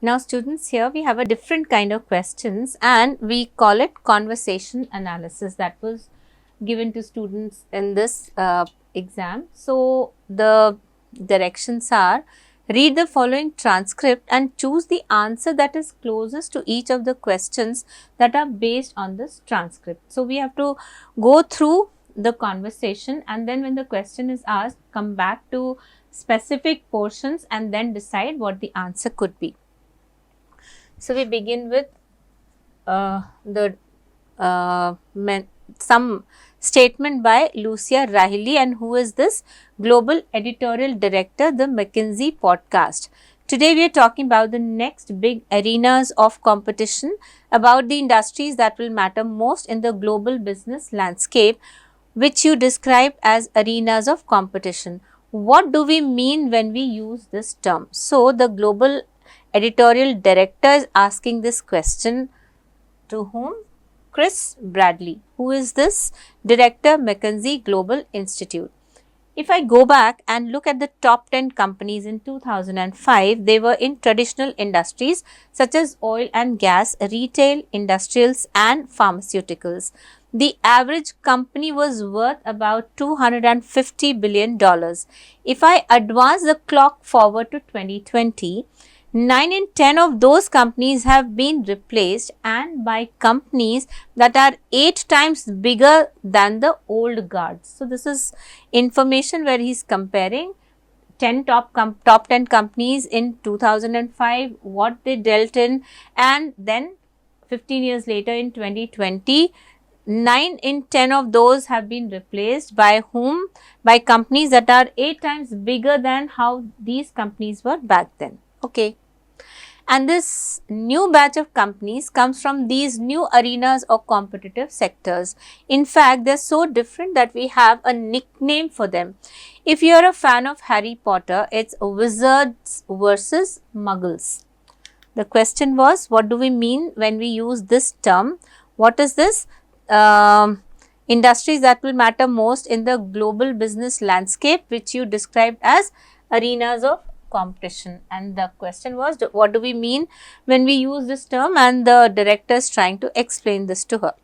Now students, here we have a different kind of questions and we call it conversation analysis that was given to students in this exam. So the directions are: read the following transcript and choose the answer that is closest to each of the questions that are based on this transcript. So we have to go through the conversation and then when the question is asked, come back to specific portions and then decide what the answer could be. So we begin with some statement by Lucia Riley, and who is this? Global Editorial Director, the McKinsey podcast. Today we are talking about the next big arenas of competition, about the industries that will matter most in the global business landscape, which you describe as arenas of competition. What do we mean when we use this term? So the Global Editorial Director is asking this question to whom? Chris Bradley. Who is this? Director, McKinsey Global Institute. If I go back and look at the top 10 companies in 2005, they were in traditional industries such as oil and gas, retail, industrials and pharmaceuticals. The average company was worth about $250 billion. If I advance the clock forward to 2020, 9 in 10 of those companies have been replaced, and by companies that are 8 times bigger than the old guards. So this is information where he is comparing 10 top 10 companies in 2005, what they dealt in, and then 15 years later in 2020, 9 in 10 of those have been replaced by whom? By companies that are 8 times bigger than how these companies were back then. Okay. And this new batch of companies comes from these new arenas or competitive sectors. In fact, they're so different that we have a nickname for them. If you're a fan of Harry Potter, it's Wizards versus Muggles. The question was, what do we mean when we use this term? What is this? Industries that will matter most in the global business landscape, which you described as arenas of competition. And the question was, what do we mean when we use this term? And the director is trying to explain this to her.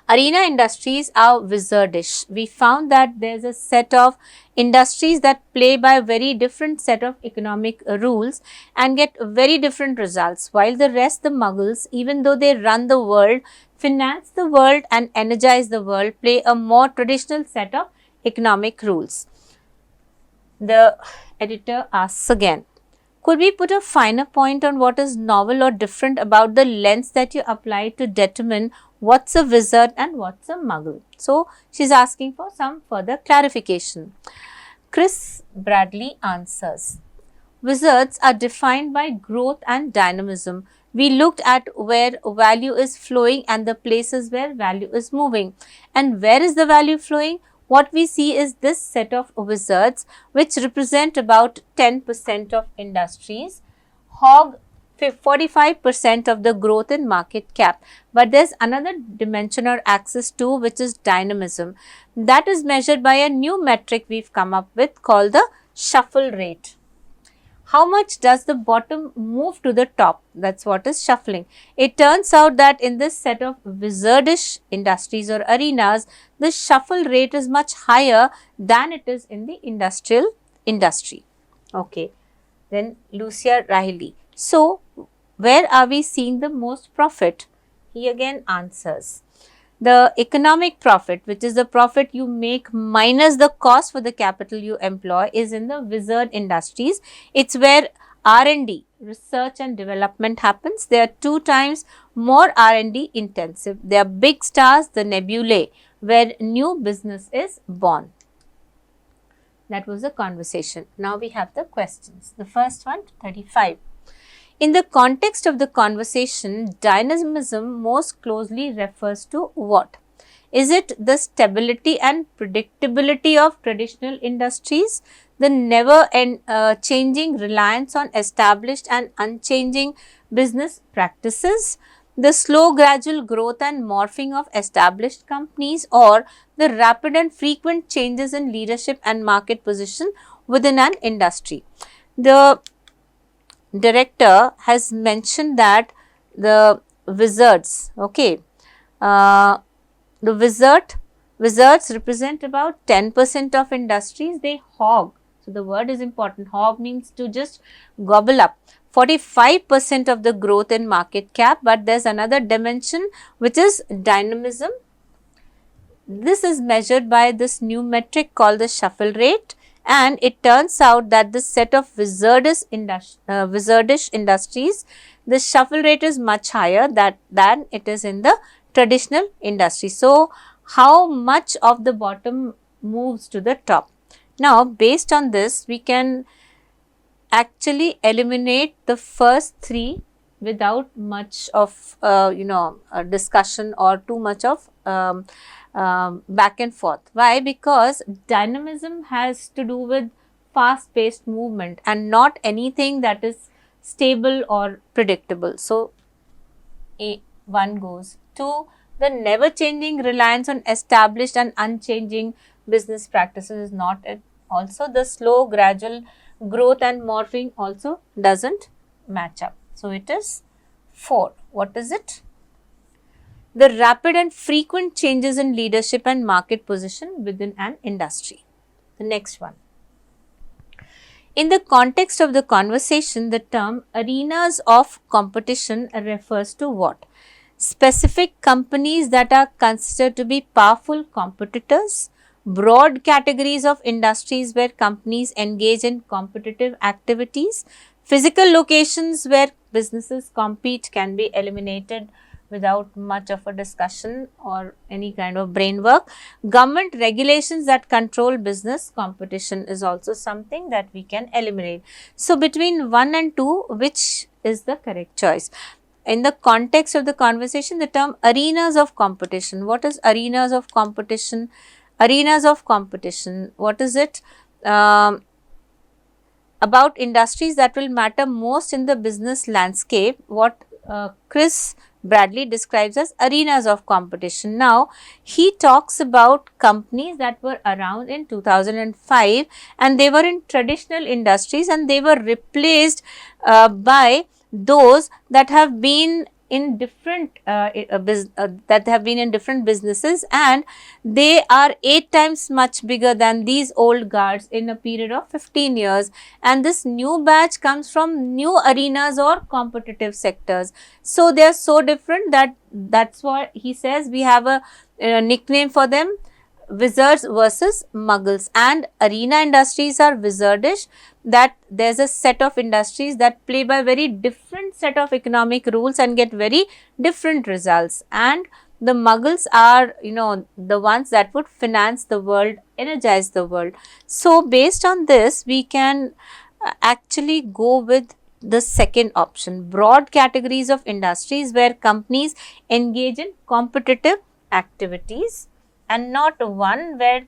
Arena industries are wizardish. We found that there's a set of industries that play by a very different set of economic rules and get very different results, while the rest, the muggles, even though they run the world, finance the world and energize the world, play a more traditional set of economic rules. The editor asks again, could we put a finer point on what is novel or different about the lens that you apply to determine what's a wizard and what's a muggle? So she's asking for some further clarification. Chris Bradley answers, wizards are defined by growth and dynamism. We looked at where value is flowing and the places where value is moving. And where is the value flowing? What we see is this set of wizards, which represent about 10% of industries, hog 45% of the growth in market cap. But there's another dimension or axis too, which is dynamism. That is measured by a new metric we've come up with called the shuffle rate. How much does the bottom move to the top? That's what is shuffling. It turns out that in this set of wizardish industries or arenas, the shuffle rate is much higher than it is in the industrial industry. Okay. Then Lucia Riley. So, where are we seeing the most profit? He again answers, the economic profit, which is the profit you make minus the cost for the capital you employ, is in the wizard industries. It's where R&D, research and development happens. They are 2 times more R&D intensive. They are big stars, the nebulae, where new business is born. That was the conversation. Now we have the questions. The first one, 35. In the context of the conversation, dynamism most closely refers to what? Is it the stability and predictability of traditional industries, the never changing reliance on established and unchanging business practices, the slow gradual growth and morphing of established companies, or the rapid and frequent changes in leadership and market position within an industry? The director has mentioned that the wizards, okay, the wizards represent about 10% of industries. They hog. So the word is important. Hog means to just gobble up 45% of the growth in market cap. But there's another dimension which is dynamism. This is measured by this new metric called the shuffle rate, and it turns out that this set of wizardish industries, the shuffle rate is much higher than it is in the traditional industry. So, how much of the bottom moves to the top? Now, based on this, we can actually eliminate the first three without much of discussion or too much of back and forth. Why? Because dynamism has to do with fast paced movement and not anything that is stable or predictable. So, one goes. 2, the never changing reliance on established and unchanging business practices is not it. Also, the slow gradual growth and morphing also doesn't match up. So, it is 4. What is it? The rapid and frequent changes in leadership and market position within an industry. The next one. In the context of the conversation, the term arenas of competition refers to what? Specific companies that are considered to be powerful competitors, broad categories of industries where companies engage in competitive activities, physical locations where businesses compete can be eliminated without much of a discussion or any kind of brain work. Government regulations that control business competition is also something that we can eliminate. So, between 1 and 2, which is the correct choice? In the context of the conversation, the term arenas of competition. What is arenas of competition? Arenas of competition, what is it? About industries that will matter most in the business landscape, what Chris Bradley describes as arenas of competition. Now, he talks about companies that were around in 2005 and they were in traditional industries and they were replaced by those that have been in different businesses, and they are 8 times much bigger than these old guards in a period of 15 years, and this new batch comes from new arenas or competitive sectors. So, they are so different that's what he says we have a nickname for them, wizards versus muggles. And arena industries are wizardish, that there's a set of industries that play by very different set of economic rules and get very different results, and the muggles are the ones that would finance the world, energize the world. So, based on this, we can actually go with the second option, broad categories of industries where companies engage in competitive activities, and not one where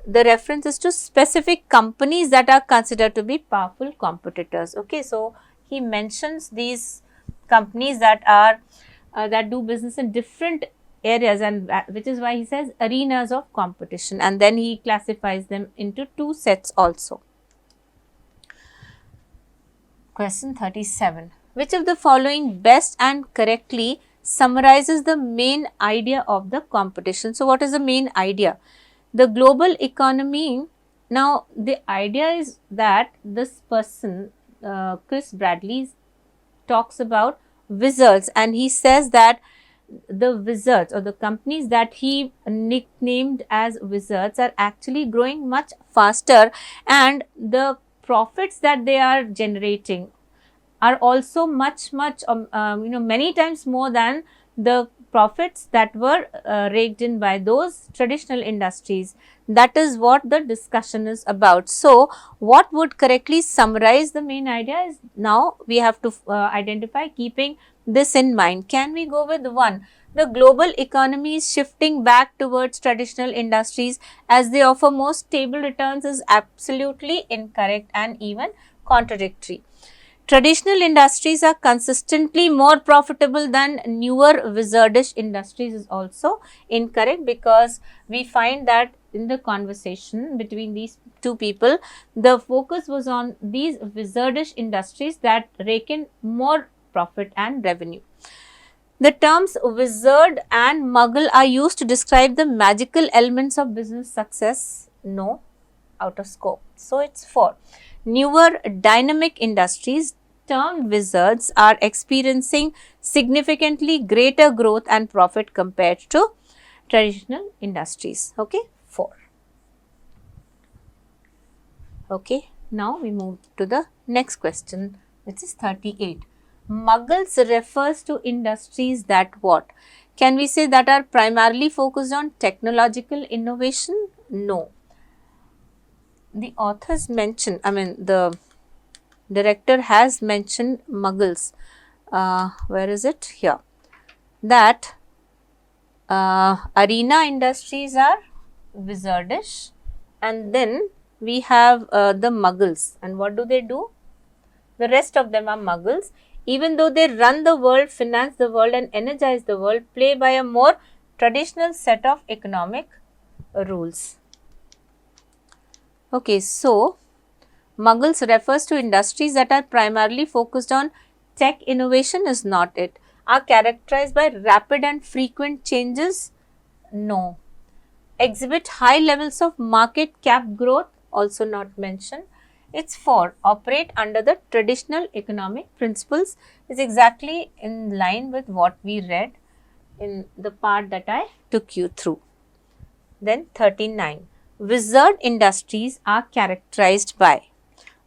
the reference is to specific companies that are considered to be powerful competitors. Okay, so he mentions these companies that are that do business in different areas, and which is why he says arenas of competition, and then he classifies them into 2 sets also. Question 37. Which of the following best and correctly summarizes the main idea of the competition? So, what is the main idea? The global economy. Now, the idea is that this person, Chris Bradley, talks about wizards, and he says that the wizards or the companies that he nicknamed as wizards are actually growing much faster, and the profits that they are generating are also much many times more than the profits that were raked in by those traditional industries. That is what the discussion is about. So, what would correctly summarize the main idea is, now we have to identify keeping this in mind. Can we go with 1? The global economy is shifting back towards traditional industries as they offer more stable returns is absolutely incorrect and even contradictory. Traditional industries are consistently more profitable than newer wizardish industries is also incorrect, because we find that in the conversation between these two people, the focus was on these wizardish industries that rake in more profit and revenue. The terms wizard and muggle are used to describe the magical elements of business success. No, out of scope. So, it's 4. Newer dynamic industries termed wizards are experiencing significantly greater growth and profit compared to traditional industries. Okay, 4. Okay, now we move to the next question, which is 38. Muggles refers to industries that what? Can we say that are primarily focused on technological innovation? No. The authors mention, the director has mentioned muggles. Where is it? Here. That arena industries are wizardish, and then we have the muggles. And what do they do? The rest of them are muggles. Even though they run the world, finance the world and energize the world, play by a more traditional set of economic rules. Okay, so muggles refers to industries that are primarily focused on tech innovation is not it. Are characterized by rapid and frequent changes? No. Exhibit high levels of market cap growth? Also not mentioned. It's 4. Operate under the traditional economic principles is exactly in line with what we read in the part that I took you through. Then 39. Wizard industries are characterized by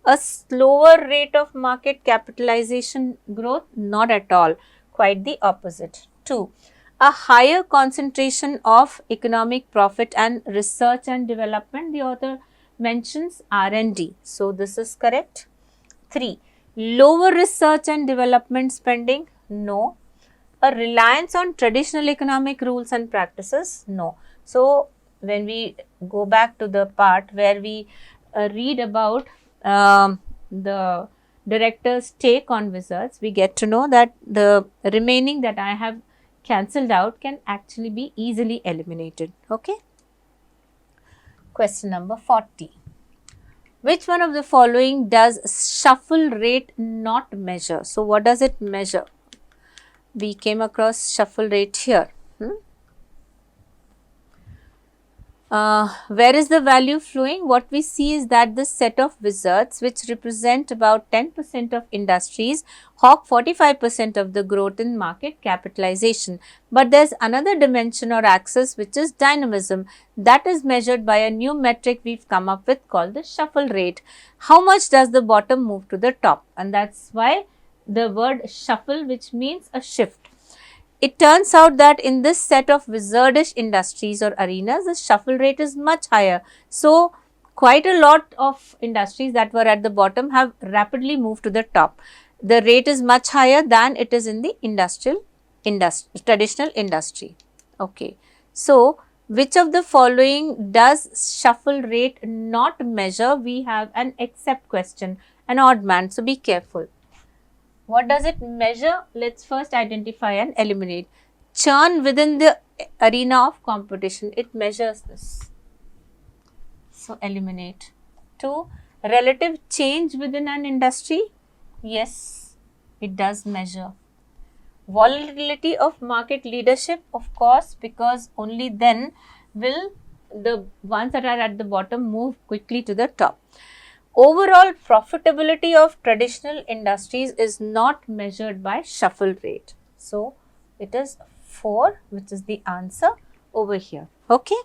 a slower rate of market capitalization growth? Not at all, quite the opposite. 2. A higher concentration of economic profit and research and development. The author mentions R&D. So, this is correct. 3. Lower research and development spending? No. A reliance on traditional economic rules and practices? No. So, when we go back to the part where we read about the director's take on wizards, we get to know that the remaining that I have cancelled out can actually be easily eliminated. Okay. Question number 40. Which one of the following does shuffle rate not measure? So, what does it measure? We came across shuffle rate here. Where is the value flowing? What we see is that this set of wizards, which represent about 10% of industries, hawk 45% of the growth in market capitalization. But there's another dimension or axis, which is dynamism, that is measured by a new metric we've come up with called the shuffle rate. How much does the bottom move to the top? And that's why the word shuffle, which means a shift. It turns out that in this set of wizardish industries or arenas, the shuffle rate is much higher. So, quite a lot of industries that were at the bottom have rapidly moved to the top. The rate is much higher than it is in the traditional industry. Okay. So, which of the following does shuffle rate not measure? We have an except question, an odd man. So, be careful. What does it measure? Let's first identify and eliminate. Churn within the arena of competition, it measures this. So, eliminate. 2. Relative change within an industry? Yes, it does measure. Volatility of market leadership? Of course, because only then will the ones that are at the bottom move quickly to the top. Overall profitability of traditional industries is not measured by shuffle rate. So, it is 4, which is the answer over here. Okay.